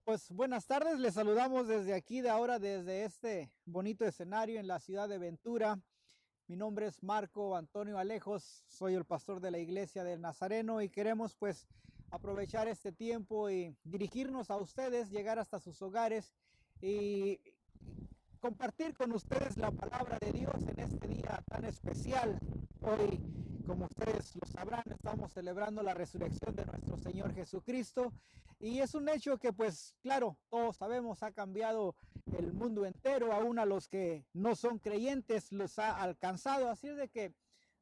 Pues buenas tardes, les saludamos desde aquí de ahora, desde este bonito escenario en la ciudad de Ventura. Mi nombre es Marco Antonio Alejos, soy el pastor de la iglesia del Nazareno y queremos pues aprovechar este tiempo y dirigirnos a ustedes, llegar hasta sus hogares y compartir con ustedes la palabra de Dios en este día tan especial. Hoy, como ustedes lo sabrán, estamos celebrando la resurrección de nuestro Señor Jesucristo y es un hecho que pues claro, todos sabemos ha cambiado el mundo entero, aún a los que no son creyentes los ha alcanzado, así es de que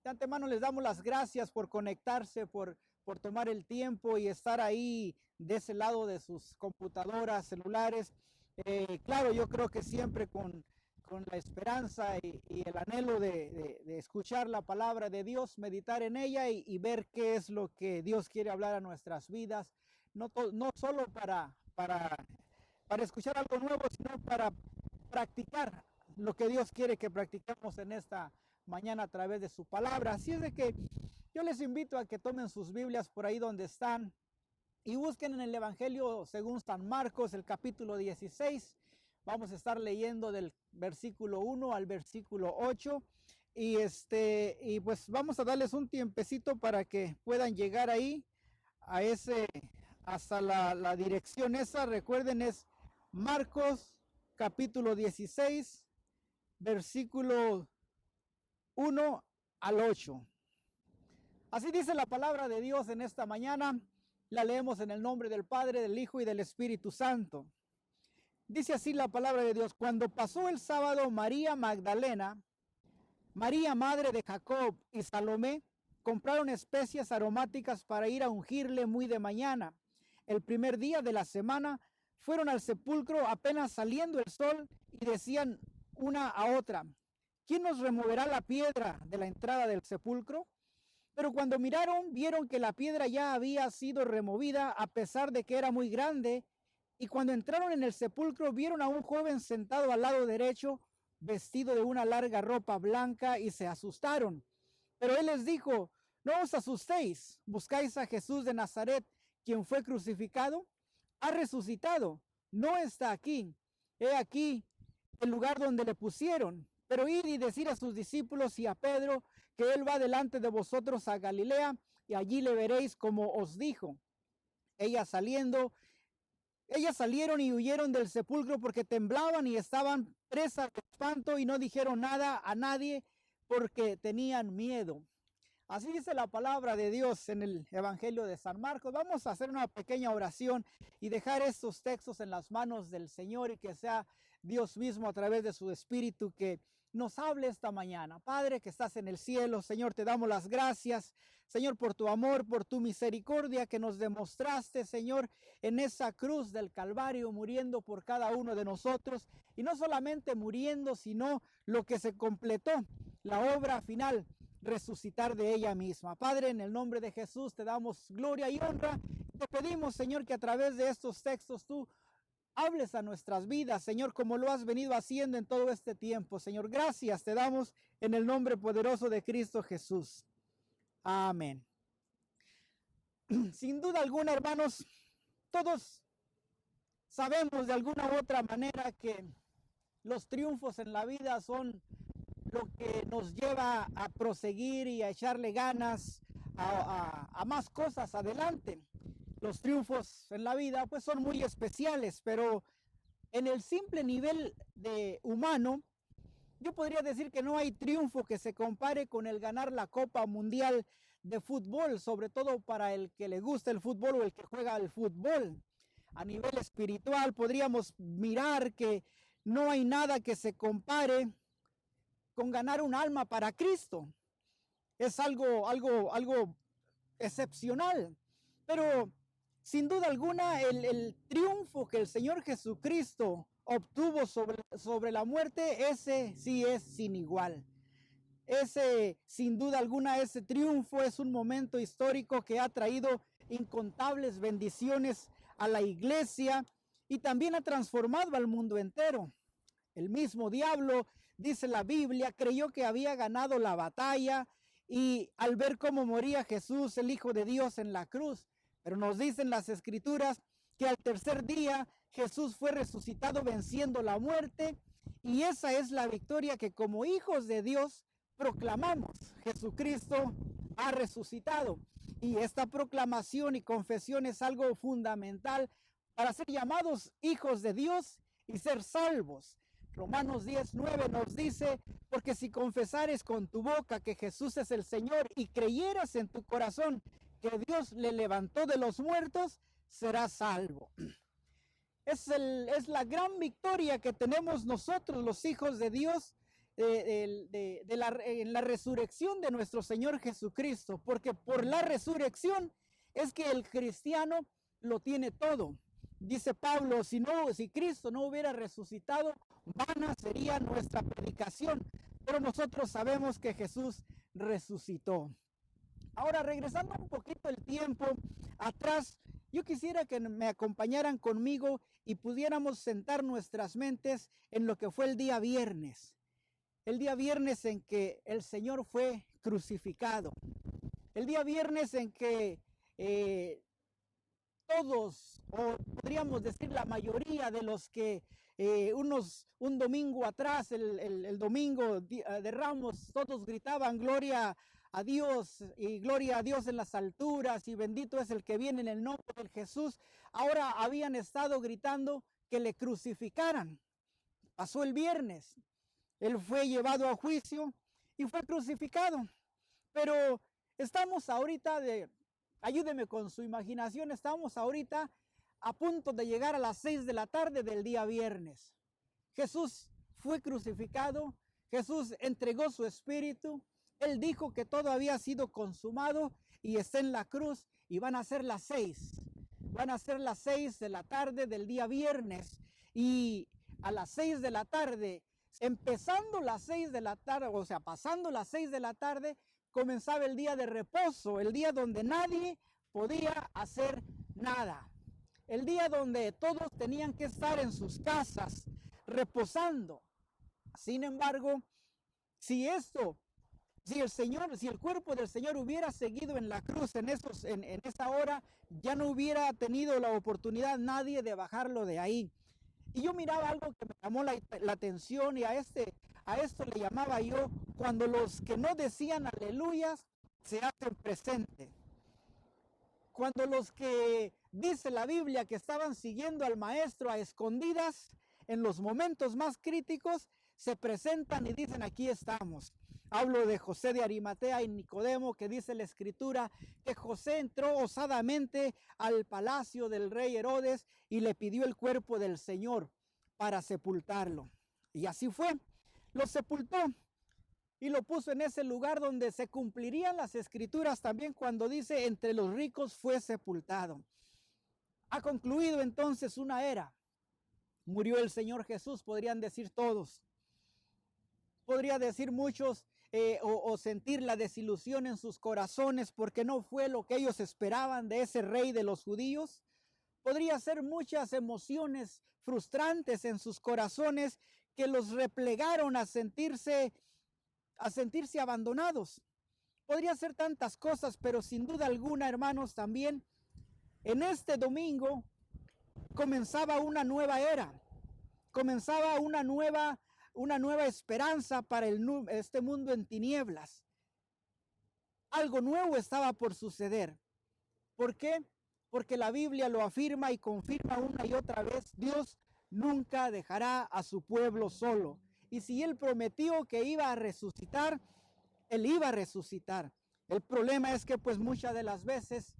de antemano les damos las gracias por conectarse, por tomar el tiempo y estar ahí de ese lado de sus computadoras, celulares. Claro, yo creo que siempre con la esperanza y el anhelo de escuchar la palabra de Dios, meditar en ella y ver qué es lo que Dios quiere hablar a nuestras vidas, no solo para escuchar algo nuevo, sino para practicar lo que Dios quiere que practiquemos en esta mañana a través de su palabra. Así es de que yo les invito a que tomen sus Biblias por ahí donde están y busquen en el Evangelio según San Marcos, el capítulo 16. Vamos a estar leyendo del versículo 1 al versículo 8. Y pues vamos a darles un tiempecito para que puedan llegar ahí hasta la dirección esa. Recuerden, es Marcos capítulo 16, versículo 1 al 8. Así dice la palabra de Dios en esta mañana. La leemos en el nombre del Padre, del Hijo y del Espíritu Santo. Dice así la palabra de Dios: cuando pasó el sábado, María Magdalena, María madre de Jacob y Salomé compraron especias aromáticas para ir a ungirle muy de mañana. El primer día de la semana fueron al sepulcro apenas saliendo el sol y decían una a otra: ¿quién nos removerá la piedra de la entrada del sepulcro? Pero cuando miraron, vieron que la piedra ya había sido removida a pesar de que era muy grande. Y cuando entraron en el sepulcro, vieron a un joven sentado al lado derecho, vestido de una larga ropa blanca, y se asustaron. Pero él les dijo: no os asustéis, buscáis a Jesús de Nazaret, quien fue crucificado. Ha resucitado, no está aquí. He aquí el lugar donde le pusieron. Pero id y decir a sus discípulos y a Pedro que él va delante de vosotros a Galilea, y allí le veréis como os dijo. Ellas salieron y huyeron del sepulcro porque temblaban y estaban presas de espanto y no dijeron nada a nadie porque tenían miedo. Así dice la palabra de Dios en el Evangelio de San Marcos. Vamos a hacer una pequeña oración y dejar estos textos en las manos del Señor y que sea Dios mismo a través de su Espíritu que nos hable esta mañana. Padre que estás en el cielo, Señor, te damos las gracias, Señor, por tu amor, por tu misericordia que nos demostraste, Señor, en esa cruz del Calvario, muriendo por cada uno de nosotros. Y no solamente muriendo, sino lo que se completó, la obra final, resucitar de ella misma. Padre, en el nombre de Jesús te damos gloria y honra. Te pedimos, Señor, que a través de estos textos tú hables a nuestras vidas, Señor, como lo has venido haciendo en todo este tiempo. Señor, gracias te damos en el nombre poderoso de Cristo Jesús. Amén. Sin duda alguna, hermanos, todos sabemos de alguna u otra manera que los triunfos en la vida son lo que nos lleva a proseguir y a echarle ganas a más cosas adelante. Los triunfos en la vida pues son muy especiales, pero en el simple nivel de humano, yo podría decir que no hay triunfo que se compare con el ganar la Copa Mundial de Fútbol, sobre todo para el que le gusta el fútbol o el que juega al fútbol. A nivel espiritual podríamos mirar que no hay nada que se compare con ganar un alma para Cristo. Es algo excepcional, pero sin duda alguna el triunfo que el Señor Jesucristo obtuvo sobre la muerte, ese sí es sin igual. Sin duda alguna, ese triunfo es un momento histórico que ha traído incontables bendiciones a la iglesia y también ha transformado al mundo entero. El mismo diablo, dice la Biblia, creyó que había ganado la batalla y al ver cómo moría Jesús, el Hijo de Dios, en la cruz. Pero nos dicen las Escrituras que al tercer día Jesús fue resucitado venciendo la muerte, y esa es la victoria que como hijos de Dios proclamamos. Jesucristo ha resucitado, y esta proclamación y confesión es algo fundamental para ser llamados hijos de Dios y ser salvos. Romanos 10:9 nos dice: porque si confesares con tu boca que Jesús es el Señor y creyeras en tu corazón que Dios le levantó de los muertos, serás salvo. Es la gran victoria que tenemos nosotros, los hijos de Dios, en la resurrección de nuestro Señor Jesucristo, porque por la resurrección es que el cristiano lo tiene todo. Dice Pablo: si Cristo no hubiera resucitado, vana sería nuestra predicación, pero nosotros sabemos que Jesús resucitó. Ahora, regresando un poquito el tiempo atrás, yo quisiera que me acompañaran conmigo y pudiéramos sentar nuestras mentes en lo que fue el día viernes. El día viernes en que el Señor fue crucificado. El día viernes en que todos, o podríamos decir la mayoría de los que un domingo atrás, el domingo de Ramos, todos gritaban gloria a Dios y gloria a Dios en las alturas y bendito es el que viene en el nombre de Jesús. Ahora habían estado gritando que le crucificaran. Pasó el viernes, él fue llevado a juicio y fue crucificado. Pero estamos ahorita ayúdeme con su imaginación, estamos ahorita a punto de llegar a las 6 de la tarde del día viernes. Jesús fue crucificado, Jesús entregó su espíritu, Él dijo que todo había sido consumado y está en la cruz, y van a ser las 6. Van a ser las 6 de la tarde del día viernes, y a las 6 de la tarde, empezando las 6 de la tarde, o sea, pasando las 6 de la tarde, comenzaba el día de reposo, el día donde nadie podía hacer nada. El día donde todos tenían que estar en sus casas reposando. Sin embargo, si el cuerpo del Señor hubiera seguido en la cruz en esa hora, ya no hubiera tenido la oportunidad nadie de bajarlo de ahí. Y yo miraba algo que me llamó la atención, y a esto le llamaba yo cuando los que no decían aleluyas se hacen presente. Cuando los que dice la Biblia que estaban siguiendo al maestro a escondidas, en los momentos más críticos, se presentan y dicen: aquí estamos. Hablo de José de Arimatea y Nicodemo, que dice la escritura que José entró osadamente al palacio del rey Herodes y le pidió el cuerpo del Señor para sepultarlo. Y así fue, lo sepultó y lo puso en ese lugar donde se cumplirían las escrituras también cuando dice: entre los ricos fue sepultado. Ha concluido entonces una era. Murió el Señor Jesús, podrían decir todos. Podría decir muchos o sentir la desilusión en sus corazones porque no fue lo que ellos esperaban de ese rey de los judíos. Podría ser muchas emociones frustrantes en sus corazones que los replegaron a sentirse abandonados. Podría ser tantas cosas, pero sin duda alguna, hermanos, también en este domingo comenzaba una nueva era, comenzaba una nueva esperanza para este mundo en tinieblas. Algo nuevo estaba por suceder. ¿Por qué? Porque la Biblia lo afirma y confirma una y otra vez: Dios nunca dejará a su pueblo solo. Y si Él prometió que iba a resucitar, Él iba a resucitar. El problema es que pues muchas de las veces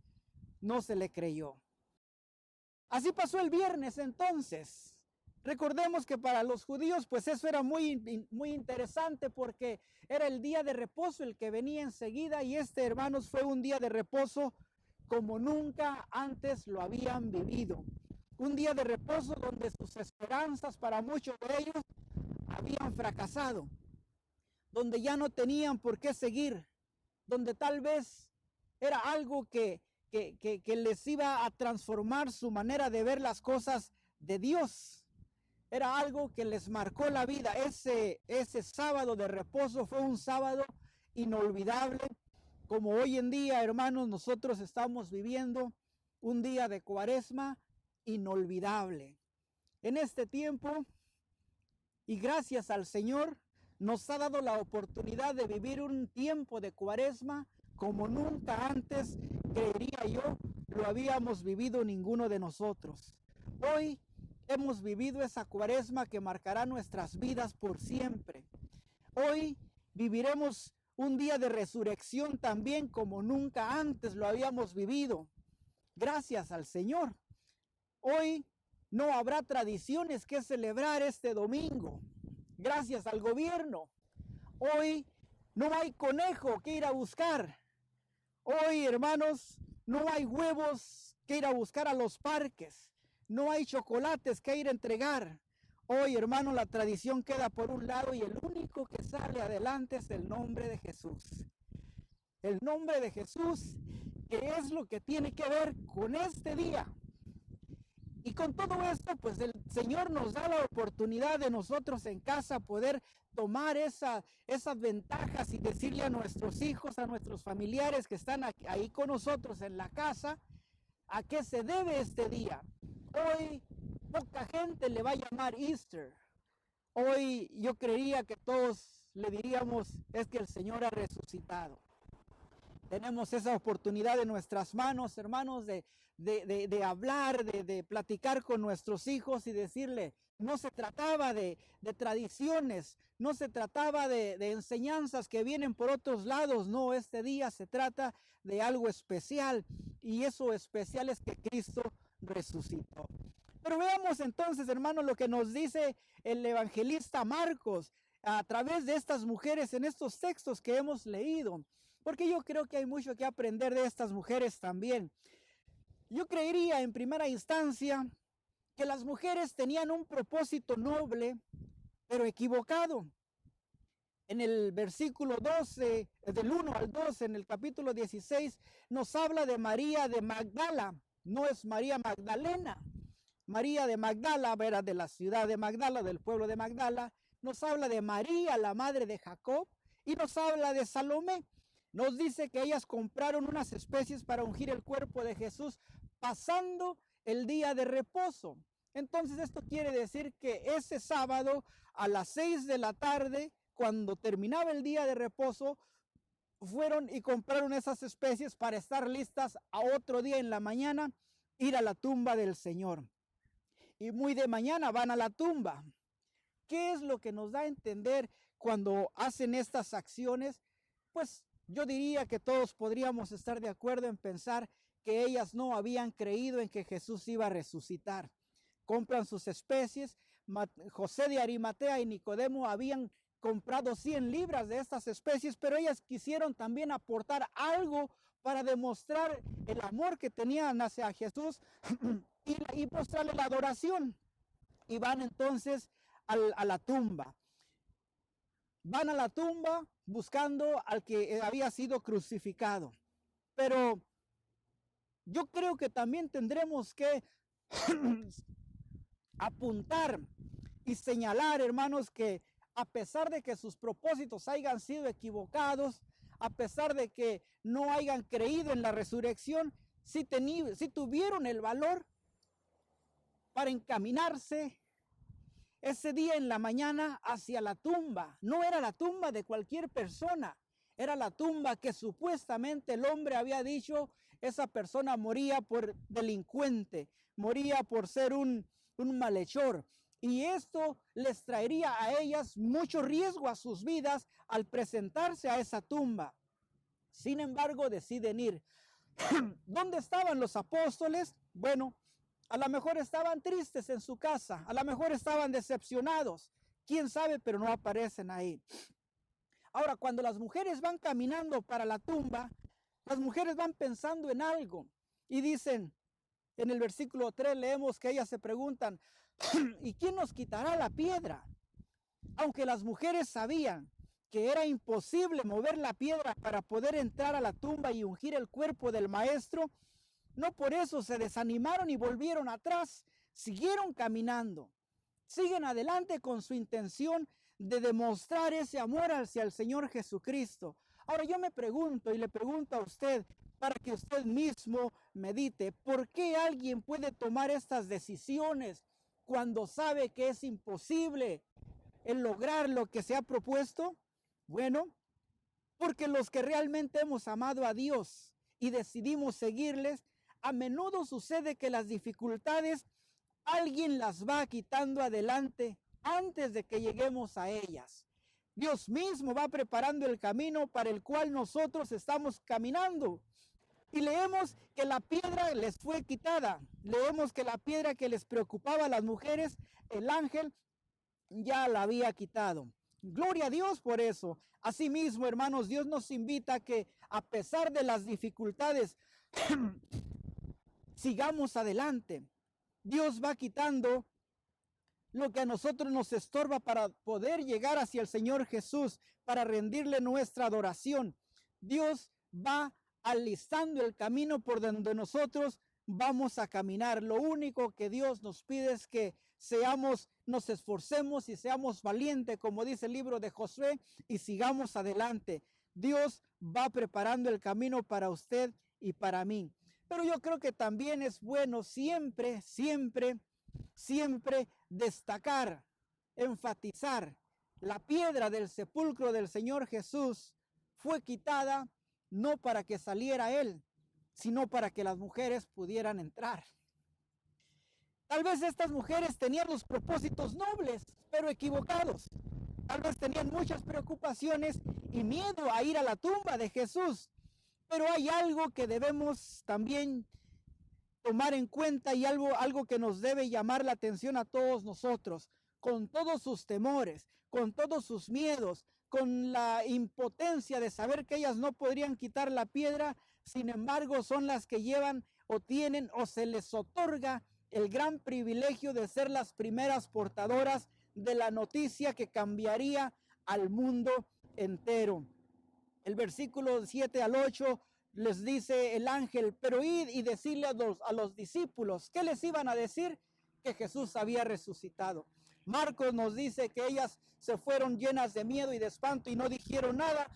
no se le creyó. Así pasó el viernes entonces. Recordemos que para los judíos pues eso era muy interesante, porque era el día de reposo el que venía enseguida, y hermanos, fue un día de reposo como nunca antes lo habían vivido. Un día de reposo donde sus esperanzas para muchos de ellos habían fracasado, donde ya no tenían por qué seguir, donde tal vez era algo que les iba a transformar su manera de ver las cosas de Dios. Era algo que les marcó la vida. Ese sábado de reposo fue un sábado inolvidable, como hoy en día, hermanos, nosotros estamos viviendo un día de Cuaresma inolvidable. en este tiempo y gracias al Señor nos ha dado la oportunidad de vivir un tiempo de Cuaresma como nunca antes, creería yo, lo habíamos vivido ninguno de nosotros. Hoy hemos vivido esa Cuaresma que marcará nuestras vidas por siempre. Hoy viviremos un día de resurrección también como nunca antes lo habíamos vivido. Gracias al Señor. Hoy no habrá tradiciones que celebrar este domingo. Gracias al gobierno. Hoy no hay conejo que ir a buscar. Hoy, hermanos, no hay huevos que ir a buscar a los parques. No hay chocolates que ir a entregar. Hoy, hermano, la tradición queda por un lado y el único que sale adelante es el nombre de Jesús. El nombre de Jesús, que es lo que tiene que ver con este día. Y con todo esto, pues el Señor nos da la oportunidad de nosotros en casa poder tomar esas ventajas y decirle a nuestros hijos, a nuestros familiares que están ahí con nosotros en la casa, a qué se debe este día. Hoy poca gente le va a llamar Easter. Hoy yo creería que todos le diríamos es que el Señor ha resucitado. Tenemos esa oportunidad en nuestras manos, hermanos, de hablar, de platicar con nuestros hijos y decirle, no se trataba de tradiciones, no se trataba de enseñanzas que vienen por otros lados, no, este día se trata de algo especial y eso especial es que Cristo resucitó. Pero veamos entonces, hermanos, lo que nos dice el evangelista Marcos a través de estas mujeres en estos textos que hemos leído. Porque yo creo que hay mucho que aprender de estas mujeres también. Yo creería en primera instancia que las mujeres tenían un propósito noble, pero equivocado. En el versículo 12, del 1 al 12, en el capítulo 16, nos habla de María de Magdala. No es María Magdalena. María de Magdala, era de la ciudad de Magdala, del pueblo de Magdala. Nos habla de María, la madre de Jacob, y nos habla de Salomé. Nos dice que ellas compraron unas especies para ungir el cuerpo de Jesús pasando el día de reposo. Entonces esto quiere decir que ese sábado a las 6 de la tarde, cuando terminaba el día de reposo, fueron y compraron esas especies para estar listas a otro día en la mañana, ir a la tumba del Señor. Y muy de mañana van a la tumba. ¿Qué es lo que nos da a entender cuando hacen estas acciones? Pues yo diría que todos podríamos estar de acuerdo en pensar que ellas no habían creído en que Jesús iba a resucitar. Compran sus especies. José de Arimatea y Nicodemo habían comprado 100 libras de estas especies, pero ellas quisieron también aportar algo para demostrar el amor que tenían hacia Jesús y mostrarle la adoración. Y van entonces a la tumba. Van a la tumba buscando al que había sido crucificado. Pero yo creo que también tendremos que apuntar y señalar, hermanos, que a pesar de que sus propósitos hayan sido equivocados, a pesar de que no hayan creído en la resurrección, sí tuvieron el valor para encaminarse ese día en la mañana hacia la tumba. No era la tumba de cualquier persona, era la tumba que supuestamente el hombre había dicho, esa persona moría por delincuente, moría por ser un malhechor. Y esto les traería a ellas mucho riesgo a sus vidas al presentarse a esa tumba. Sin embargo, deciden ir. ¿Dónde estaban los apóstoles? Bueno, a lo mejor estaban tristes en su casa, a lo mejor estaban decepcionados, quién sabe, pero no aparecen ahí. Ahora, cuando las mujeres van caminando para la tumba, las mujeres van pensando en algo y dicen, en el versículo 3 leemos que ellas se preguntan, ¿y quién nos quitará la piedra? Aunque las mujeres sabían que era imposible mover la piedra para poder entrar a la tumba y ungir el cuerpo del maestro, no por eso se desanimaron y volvieron atrás, siguieron caminando, siguen adelante con su intención de demostrar ese amor hacia el Señor Jesucristo. Ahora yo me pregunto y le pregunto a usted, para que usted mismo medite, ¿por qué alguien puede tomar estas decisiones cuando sabe que es imposible el lograr lo que se ha propuesto? Bueno, porque los que realmente hemos amado a Dios y decidimos seguirles, a menudo sucede que las dificultades alguien las va quitando adelante antes de que lleguemos a ellas. Dios mismo va preparando el camino para el cual nosotros estamos caminando. Y leemos que la piedra les fue quitada. Leemos que la piedra que les preocupaba a las mujeres, el ángel ya la había quitado. Gloria a Dios por eso. Asimismo, hermanos, Dios nos invita a que a pesar de las dificultades, sigamos adelante. Dios va quitando lo que a nosotros nos estorba para poder llegar hacia el Señor Jesús, para rendirle nuestra adoración. Dios va alistando el camino por donde nosotros vamos a caminar. Lo único que Dios nos pide es que nos esforcemos y seamos valientes, como dice el libro de Josué, y sigamos adelante. Dios va preparando el camino para usted y para mí. Pero yo creo que también es bueno siempre destacar, enfatizar, la piedra del sepulcro del Señor Jesús fue quitada no para que saliera Él, sino para que las mujeres pudieran entrar. Tal vez estas mujeres tenían los propósitos nobles, pero equivocados. Tal vez tenían muchas preocupaciones y miedo a ir a la tumba de Jesús. Pero hay algo que debemos también tomar en cuenta y algo que nos debe llamar la atención a todos nosotros. Con todos sus temores, con todos sus miedos, con la impotencia de saber que ellas no podrían quitar la piedra, sin embargo son las que llevan o tienen o se les otorga el gran privilegio de ser las primeras portadoras de la noticia que cambiaría al mundo entero. El versículo 7 al 8 les dice el ángel, pero id y decirle a los discípulos, ¿qué les iban a decir? Que Jesús había resucitado. Marcos nos dice que ellas se fueron llenas de miedo y de espanto y no dijeron nada,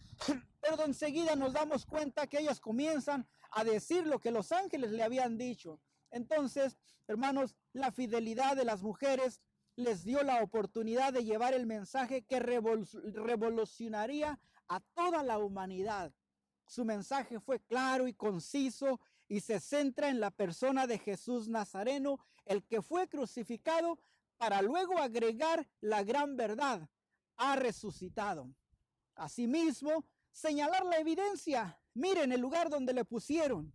pero enseguida nos damos cuenta que ellas comienzan a decir lo que los ángeles le habían dicho. Entonces, hermanos, la fidelidad de las mujeres les dio la oportunidad de llevar el mensaje que revolucionaría a toda la humanidad. Su mensaje fue claro y conciso y se centra en la persona de Jesús Nazareno, el que fue crucificado para luego agregar la gran verdad: ha resucitado. Asimismo, señalar la evidencia. Miren el lugar donde le pusieron.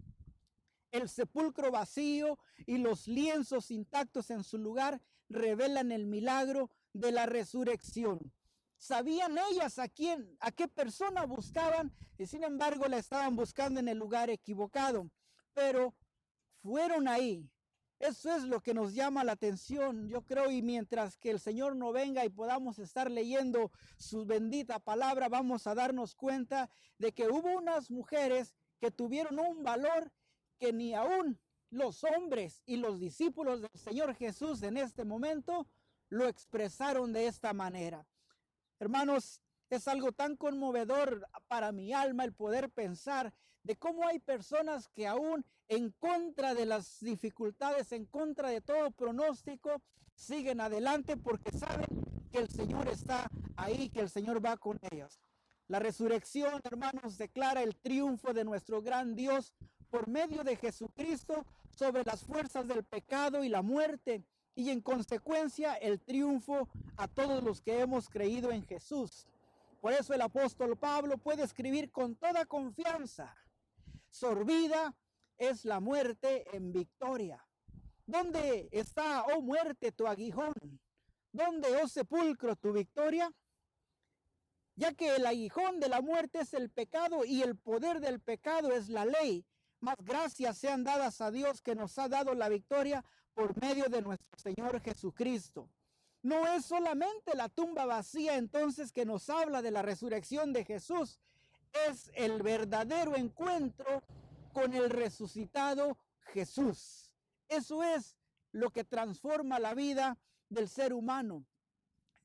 El sepulcro vacío y los lienzos intactos en su lugar revelan el milagro de la resurrección. Sabían ellas a qué persona buscaban, y sin embargo la estaban buscando en el lugar equivocado, pero fueron ahí. Eso es lo que nos llama la atención, yo creo, y mientras que el Señor no venga y podamos estar leyendo su bendita palabra, vamos a darnos cuenta de que hubo unas mujeres que tuvieron un valor que ni aún los hombres y los discípulos del Señor Jesús en este momento lo expresaron de esta manera. Hermanos, es algo tan conmovedor para mi alma el poder pensar de cómo hay personas que aún en contra de las dificultades, en contra de todo pronóstico, siguen adelante porque saben que el Señor está ahí, que el Señor va con ellos. La resurrección, hermanos, declara el triunfo de nuestro gran Dios por medio de Jesucristo sobre las fuerzas del pecado y la muerte, y en consecuencia el triunfo a todos los que hemos creído en Jesús. Por eso el apóstol Pablo puede escribir con toda confianza: sorbida es la muerte en victoria. ¿Dónde está, oh muerte, tu aguijón? ¿Dónde, oh sepulcro, tu victoria? Ya que el aguijón de la muerte es el pecado y el poder del pecado es la ley. Más gracias sean dadas a Dios que nos ha dado la victoria por medio de nuestro Señor Jesucristo. No es solamente la tumba vacía entonces que nos habla de la resurrección de Jesús, es el verdadero encuentro con el resucitado Jesús. Eso es lo que transforma la vida del ser humano.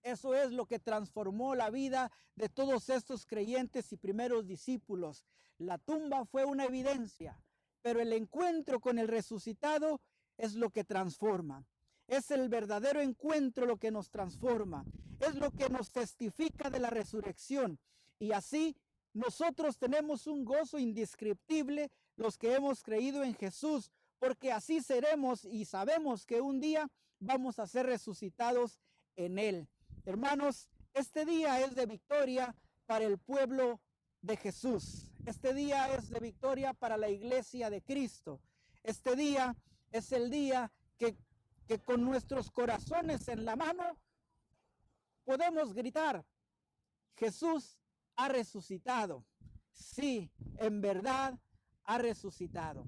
Eso es lo que transformó la vida de todos estos creyentes y primeros discípulos. La tumba fue una evidencia, pero el encuentro con el resucitado es lo que transforma. Es el verdadero encuentro lo que nos transforma. Es lo que nos testifica de la resurrección. Y así nosotros tenemos un gozo indescriptible los que hemos creído en Jesús, porque así seremos y sabemos que un día vamos a ser resucitados en Él. Hermanos, este día es de victoria para el pueblo de Jesús. Este día es de victoria para la iglesia de Cristo. Este día es el día que con nuestros corazones en la mano podemos gritar: Jesús ha resucitado. Sí, en verdad ha resucitado.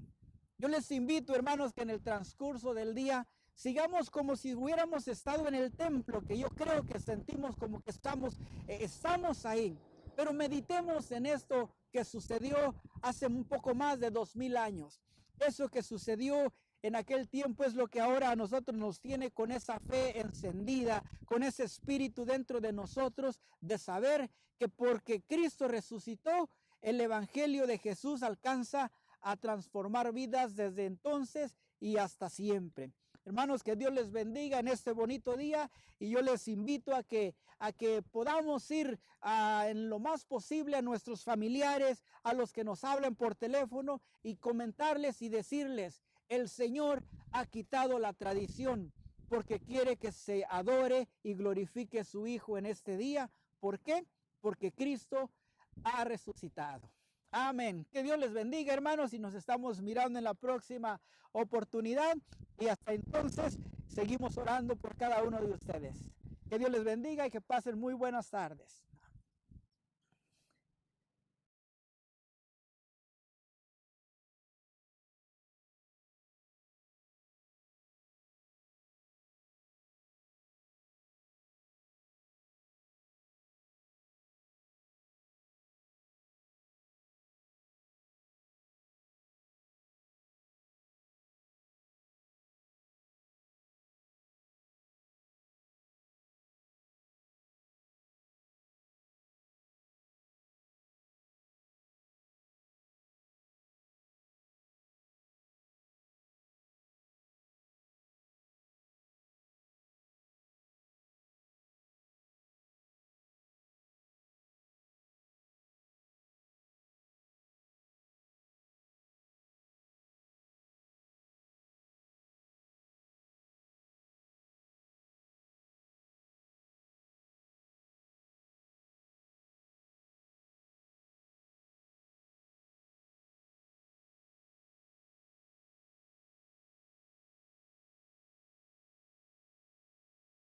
Yo les invito, hermanos, que en el transcurso del día sigamos como si hubiéramos estado en el templo, que yo creo que sentimos como que estamos ahí. Pero meditemos en esto que sucedió hace un poco más de 2000 años. Eso que sucedió en aquel tiempo es lo que ahora a nosotros nos tiene con esa fe encendida, con ese espíritu dentro de nosotros de saber que porque Cristo resucitó, el evangelio de Jesús alcanza a transformar vidas desde entonces y hasta siempre. Hermanos, que Dios les bendiga en este bonito día, y yo les invito a que podamos ir en lo más posible a nuestros familiares, a los que nos hablan por teléfono, y comentarles y decirles: el Señor ha quitado la tradición porque quiere que se adore y glorifique a su Hijo en este día. ¿Por qué? Porque Cristo ha resucitado. Amén. Que Dios les bendiga, hermanos, y nos estamos mirando en la próxima oportunidad. Y hasta entonces seguimos orando por cada uno de ustedes. Que Dios les bendiga y que pasen muy buenas tardes.